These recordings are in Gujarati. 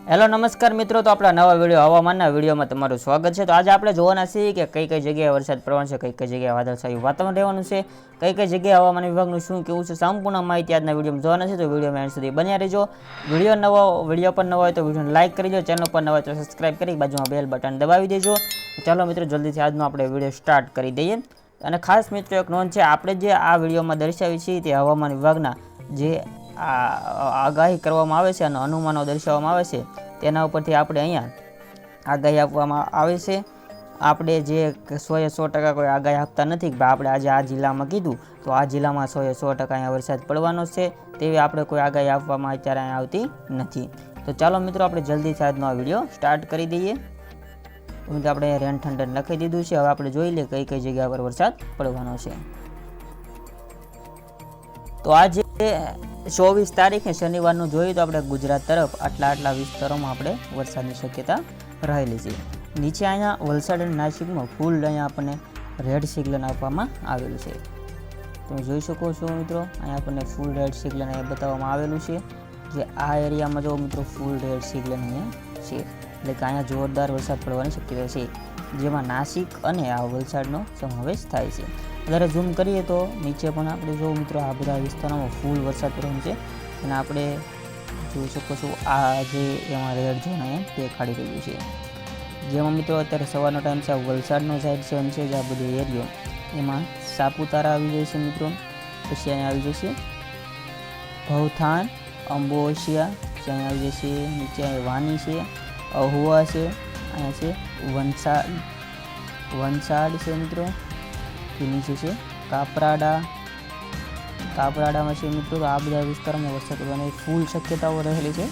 હેલો નમસ્કાર મિત્રો, તો આપણા નવા વિડીયો હવામાનના વિડીયોમાં તમારું સ્વાગત છે। તો આજે આપણે જોવાના છીએ કે કઈ કઈ જગ્યાએ વરસાદ પડવાનો છે, કઈ કઈ જગ્યાએ વાદળછાયું વાતાવરણ રહેવાનું છે, કઈ કઈ જગ્યાએ હવામાન વિભાગનું શું કેવું છે, સંપૂર્ણ માહિતી આજના વિડીયોમાં જોવાના છે। તો વિડીયોમાં એન્ડ સુધી બન્યા રહેજો। વિડીયો પર નવા હોય તો વિડીયોને લાઇક કરી દો, ચેનલ પર નવા હોય તો સબસ્ક્રાઇબ કરી બાજુમાં બેલ બટન દબાવી દેજો। ચાલો મિત્રો જલ્દીથી આજનો આપણે વિડીયો સ્ટાર્ટ કરી દઈએ। અને ખાસ મિત્રો એક નોંધ છે, આપણે જે આ વિડીયોમાં દર્શાવી છીએ તે હવામાન વિભાગના જે આગાહી કરવામાં આવે છે અને અનુમાનો દર્શાવવામાં આવે છે તેના ઉપરથી આપણે અહીંયા આગાહી આપવામાં આવે છે। આપણે જે 100% કોઈ આગાહી આપતા નથી કે આપણે આજે આ જિલ્લામાં કીધું તો આ જિલ્લામાં 100% અહીંયા વરસાદ પડવાનો છે તેવી આપણે કોઈ આગાહી આપવામાં અત્યારે અહીંયા આવતી નથી। તો ચાલો મિત્રો આપણે જલ્દીથી આજનો આ વિડીયો સ્ટાર્ટ કરી દઈએ। તો આપણે રેન થંડર લખી દીધું છે। હવે આપણે જોઈ લઈએ કઈ કઈ જગ્યા પર વરસાદ પડવાનો છે। તો આજે 24 તારીખે શનિવારનું જોઈએ તો આપણે ગુજરાત તરફ આટલા વિસ્તારોમાં આપણે વરસાદની શક્યતા રહેલી છે। નીચે અહીંયા વલસાડ અને નાસિકમાં ફૂલ અહીંયા આપણને રેડ સિગ્નલ આપવામાં આવેલું છે। તમે જોઈ શકો છો મિત્રો, અહીંયા આપણને ફૂલ રેડ સિગ્નલ અહીંયા બતાવવામાં આવેલું છે। જે આ એરિયામાં જો મિત્રો ફૂલ રેડ સિગ્નલ અહીંયા છે, એટલે કે અહીંયા જોરદાર વરસાદ પડવાની શક્યતા છે, જેમાં નાસિક અને આ વલસાડનો સમાવેશ થાય છે। વધારે ઝૂમ કરીએ તો નીચે પણ આપણે જો મિત્રો આ બધા વિસ્તારોમાં ફૂલ વરસાદ પડવાનો છે અને આપણે જોઈ શકો છો આ જે એમાં રેડ ઝોન અહીંયા દેખાડી રહ્યું છે, જેમાં મિત્રો અત્યારે સવારનો ટાઈમ છે, વલસાડનો સાઈડ છે જે આ બધો એરિયો એમાં સાપુતારા આવી જાય છે મિત્રો, પછી અહીંયા આવી જશે ભવથાન, અંબોશિયા, અહીંયા આવી જશે નીચે વાની છે, અહુવા છે, અહીંયા છે વંસાડ છે મિત્રો, નીચે છે કાપરાડામાં છે મિત્રો। તો આ બધા વિસ્તારોમાં વરસાદ પડવાની ફૂલ શક્યતાઓ રહેલી છે।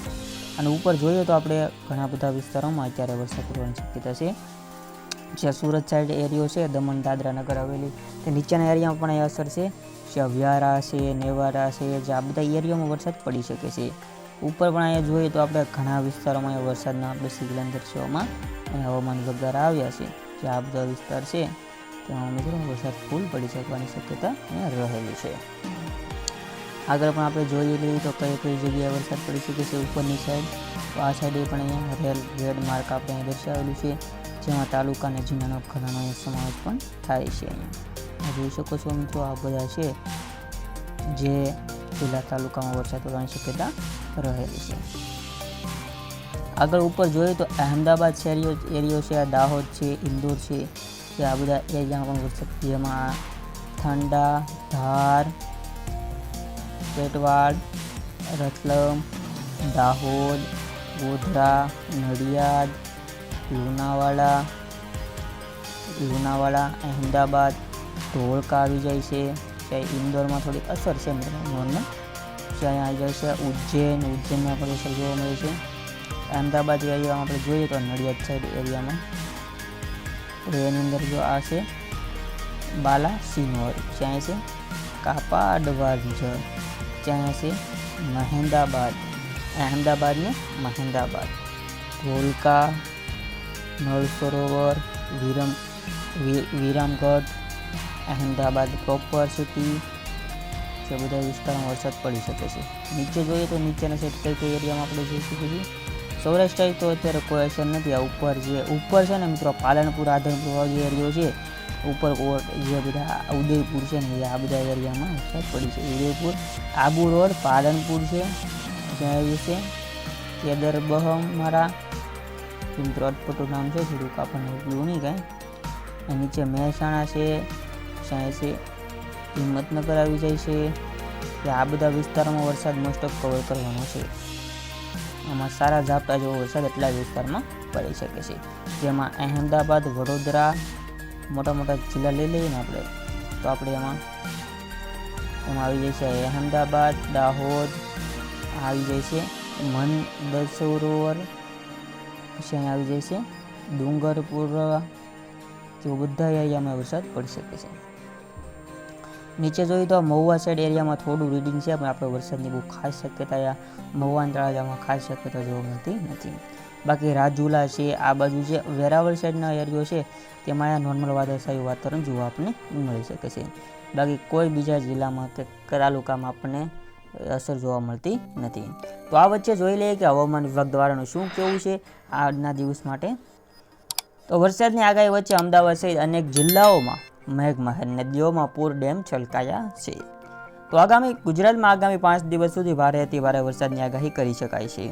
અને ઉપર જોઈએ તો આપણે ઘણા બધા વિસ્તારોમાં અત્યારે વરસાદ પડવાની શક્યતા છે। જે સુરત સાઈડ એરિયો છે, દમણ દાદરા નગર હવેલી, તે નીચેના એરિયામાં પણ એ અસર છે। જ્યાં વ્યારા છે, નેવાડા છે, જે આ બધા એરિયામાં વરસાદ પડી શકે છે। ઉપર પણ અહીંયા જોઈએ તો આપણે ઘણા વિસ્તારોમાં અહીંયા વરસાદના આપણે સિગ્નલ દર્શાવવામાં અહીંયા હવામાન વિભાગ દ્વારા આવ્યા છે। જે આ બધા વિસ્તાર છે તેમાં મિત્રો વરસાદ ફૂલ પડી શકવાની શક્યતા અહીંયા રહેલી છે। આગળ પણ આપણે જોઈ લઈએ તો કઈ કઈ જગ્યાએ વરસાદ પડી શકે છે ઉપરની સાઈડ। તો આ સાઈડે પણ અહીંયા રેડ માર્ક આપણે અહીંયા દર્શાવેલું છે, જેમાં તાલુકા અને જિલ્લાનો ઘણાનો સમાવેશ પણ થાય છે। અહીંયા જોઈ શકો છો મિત્રો આ બધા છે જે જિલ્લા તાલુકામાં વરસાદ પડવાની શક્યતા રહેલી છે। આગળ ઉપર જોઈએ તો અહેમદાબાદ એરિયો છે, આ દાહોદ છે, ઇન્દોર છે, કે આ બધા એરિયામાં પણ વરસાદ, જેમાં થાંડા, ધાર, પેટવાડ, રતલમ, દાહોદ, ગોધરા, નડિયાદ, લુણાવાડા, અહેમદાબાદ, ધોળકા આવી જાય છે। ત્યાં ઇન્દોરમાં થોડી અસર છે નોર્મલ, ત્યાં આવી જાય છે ઉજ્જૈનમાં પણ અસર જોવા મળે છે। અહેમદાબાદ એરિયામાં આપણે જોઈએ તો નડિયાદ સાઈડ એરિયામાં એની અંદર જો આ છે બાલાસિનોર, ત્યાં છે કાપાડવાજ, ત્યાં છે મહેંદાબાદ, ધોળકા, નળ સરોવર, વિરામગઢ, અહેમદાબાદ પ્રોપર સિટી, જે બધા વિસ્તારોમાં વરસાદ પડી શકે છે। નીચે જોઈએ તો નીચેના સાઈડ કઈ કઈ એરિયામાં આપણે જોઈ શકીએ છીએ। સૌરાષ્ટ્ર તો અત્યારે કોઈ અસર નથી। આ ઉપર છે ને મિત્રો પાલનપુર, આધનપુર જે એરિયો છે, ઉપર જે બધા ઉદયપુર છે ને આ બધા એરિયામાં વરસાદ પડી છે। ઉદયપુર, આબુ રોડ, પાલનપુર છે, ત્યાં આવ્યું છે કેદરબહમારા, મિત્રો અટપટું નામ છે, થોડુંક આપણને એટલું નહીં કાંઈ। નીચે મહેસાણા છે, ત્યાં છે હિંમતનગર આવી જાય છે, કે આ બધા વિસ્તારોમાં વરસાદ મોસ્ટ ઓફ કવર કરવાનો છે। આમાં સારા ઝાપટા જેવો વરસાદ એટલા વિસ્તારમાં પડી શકે છે, જેમાં અહેમદાબાદ, વડોદરા, મોટા જિલ્લા લઈ લઈએ ને આપણે તો આપણે એમાં આવી જાય છે અહેમદાબાદ, દાહોદ, આવી જાય છે મંદસરોવર, પછી અહીંયા આવી જાય છે ડુંગરપુર, જેવો બધા એરિયામાં વરસાદ પડી શકે છે। નીચે જોઈએ તો મહુવા સાઈડ એરિયામાં થોડું રીડિંગ છે, પણ આપણે વરસાદની બહુ ખાસ શક્યતા મહુવા અને તળાજામાં ખાસ શક્યતા જોવા મળતી નથી। બાકી રાજુલા છે, આ બાજુ જે વેરાવળ સાઈડના એરિયો છે તેમાં અહીંયા નોર્મલ વાદળછાયું વાતાવરણ જોવા આપણને મળી શકે છે। બાકી કોઈ બીજા જિલ્લામાં કે તાલુકામાં આપણને અસર જોવા મળતી નથી. તો આ વચ્ચે જોઈ લઈએ કે હવામાન વિભાગ દ્વારાનું શું કહેવું છે આજના દિવસ માટે. તો વરસાદની આગાહી વચ્ચે અમદાવાદ સહિત અનેક જિલ્લાઓમાં મેઘમહેર, નદીઓમાં પૂર, ડેમ છલકાયા છે. તો ગુજરાતમાં આગામી 5 દિવસ સુધી ભારેથી ભારે વરસાદની આગાહી કરી શકાય છે.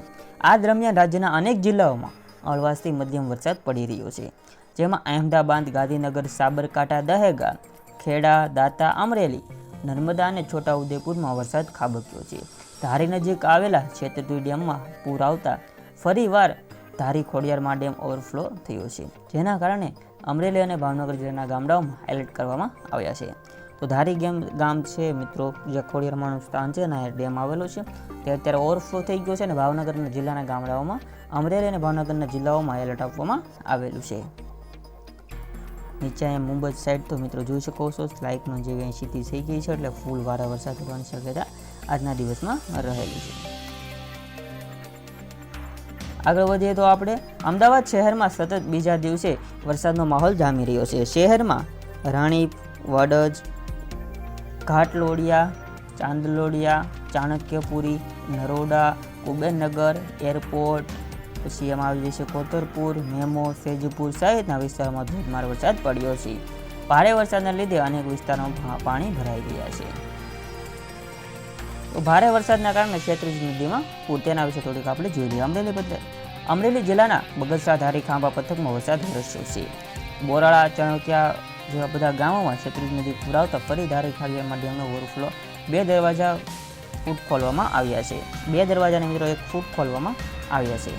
આ દરમિયાન રાજ્યના અનેક જિલ્લાઓમાં હળવાશથી મધ્યમ વરસાદ પડી રહ્યો છે, જેમાં અહેમદાબાદ, ગાંધીનગર, સાબરકાંઠા, દહેગામ, ખેડા, દાતા, અમરેલી, નર્મદા અને છોટાઉદેપુરમાં વરસાદ ખાબક્યો છે. ધારી નજીક આવેલા છેતરપુર ડેમમાં પૂર આવતા ફરીવાર ધારી ખોડિયારમાં ડેમ ઓવરફ્લો થયો છે, જેના કારણે અમરેલી અને ભાવનગર જિલ્લાના ગામડાઓમાં એલર્ટ કરવામાં આવ્યા છે. તો ધારી ગામ છે મિત્રો, જે ખોડિયારમાંનું સ્થાન છે ને ડેમ આવેલો છે, તે અત્યારે ઓવરફ્લો થઈ ગયો છે અને ભાવનગર જિલ્લાના ગામડાઓમાં, અમરેલી અને ભાવનગરના જિલ્લાઓમાં એલર્ટ આપવામાં આવેલું છે. નીચે અહીંયા મુંબઈ સાઈડ તો મિત્રો જોઈ શકો છો સ્લાઇકનો જે 80 થઈ ગઈ છે, એટલે ફૂલ વારે વરસાદ થવાની શક્યતા આજના દિવસમાં રહેલી છે. આગળ વધીએ તો આપણે અમદાવાદ શહેરમાં સતત બીજા દિવસે વરસાદનો માહોલ જામી રહ્યો છે. શહેરમાં રાણીપ, વડજ, ઘાટલોડિયા, ચાંદલોડિયા, ચાણક્યપુરી, નરોડા, કુબેરનગર, એરપોર્ટ, પછી એમાં આવી જશે કોતરપુર, મેમો, સેજપુર સહિતના વિસ્તારોમાં ધોધમાર વરસાદ પડ્યો છે. ભારે વરસાદના લીધે અનેક વિસ્તારોમાં પાણી ભરાઈ ગયા છે. તો ભારે વરસાદના કારણે શેત્રુંજી નદીમાં પૂર, તેના વિશે થોડીક આપણે જોઈ લઈએ. અમરેલી જિલ્લાના બગસરા, ધારી, ખાંભા પંથકમાં વરસાદ વરસ્યો છે. બોરાળા, ચણોકિયા જેવા બધા ગામોમાં શેત્રુંજી નદી પૂર આવતા ફરી ધારી ખોડિયારમાં ડેમનો ઓવરફ્લો 2 દરવાજા ફૂટ ખોલવામાં આવ્યા છે. 2 દરવાજાને મિત્રો 1 ફૂટ ખોલવામાં આવ્યા છે.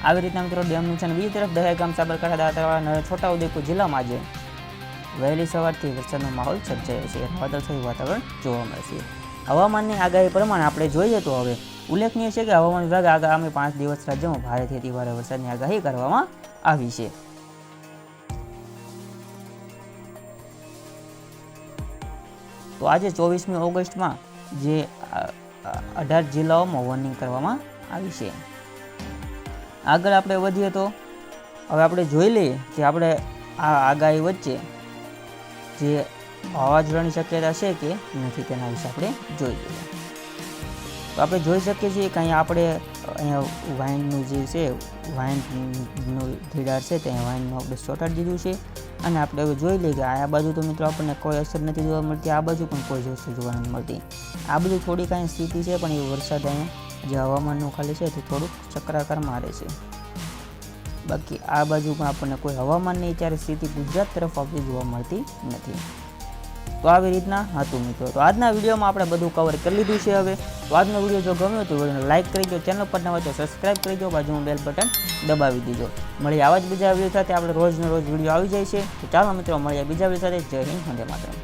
આવી રીતના મિત્રો ડેમનું છે. બીજી તરફ દહેગામ, સાબરકાંઠા, દાંતાવાડા, છોટાઉદેપુર જિલ્લામાં આજે વહેલી સવારથી વરસાદનો માહોલ સર્જાયો છે. વાદળછાયું વાતાવરણ જોવા મળે છે. હવામાનની આગાહી પ્રમાણે આપણે જોઈએ તો હવે ઉલ્લેખનીય છે કે હવામાન વિભાગે આગામી 5 દિવસ રાજ્યમાં ભારેથી અતિ ભારે વરસાદની આગાહી કરવામાં આવી છે. તો આજે 24મી ઓગસ્ટમાં જે 18 જિલ્લાઓમાં વોર્નિંગ કરવામાં આવી છે. આગળ આપણે વધીએ તો હવે આપણે જોઈ લઈએ કે આપણે આ આગાહી વચ્ચે જે વાવાઝોડાની શક્યતા છે કે નથી, તેના વિશે આપણે જોઈ લઈએ. તો આપણે જોઈ શકીએ છીએ કે અહીંયા આપણે વાઇનનું જે છે, વાઇનનું ધીડાર છે, ત્યાં વાઇનનું આપણે ચોંટાડી દીધું છે. અને આપણે હવે જોઈ લઈએ કે આ બાજુ તો મિત્રો આપણને કોઈ અસર નથી જોવા મળતી, આ બાજુ પણ કોઈ અસર જોવા નથી મળતી. આ બધું થોડીક અહીંયા સ્થિતિ છે, પણ એ વરસાદ અહીંયા જે હવામાનનું ખાલી છે તે થોડુંક ચક્રાકાર મારે છે. બાકી આ બાજુ પણ આપણને કોઈ હવામાનની અત્યારે સ્થિતિ ગુજરાત તરફ આપણી જોવા મળતી નથી. તો આવી રીતના હતું મિત્રો. તો આજના વિડીયોમાં આપણે બધું કવર કરી લીધું છે. હવે તો આજનો વિડીયો જો ગમ્યો તો વિડીયોને લાઇક કરી દો, ચેનલ પર નવા તો સબસ્ક્રાઈબ કરી દો, બાજુમાં બેલ બટન દબાવી દીજો. મળીએ આવા જ બીજા વિડીયો સાથે. આપણે રોજનો રોજ વિડીયો આવી જાય છે. તો ચાલો મિત્રો મળીએ બીજા વિડીયો સાથે. જય હિન્દ, વંદે માતરમ.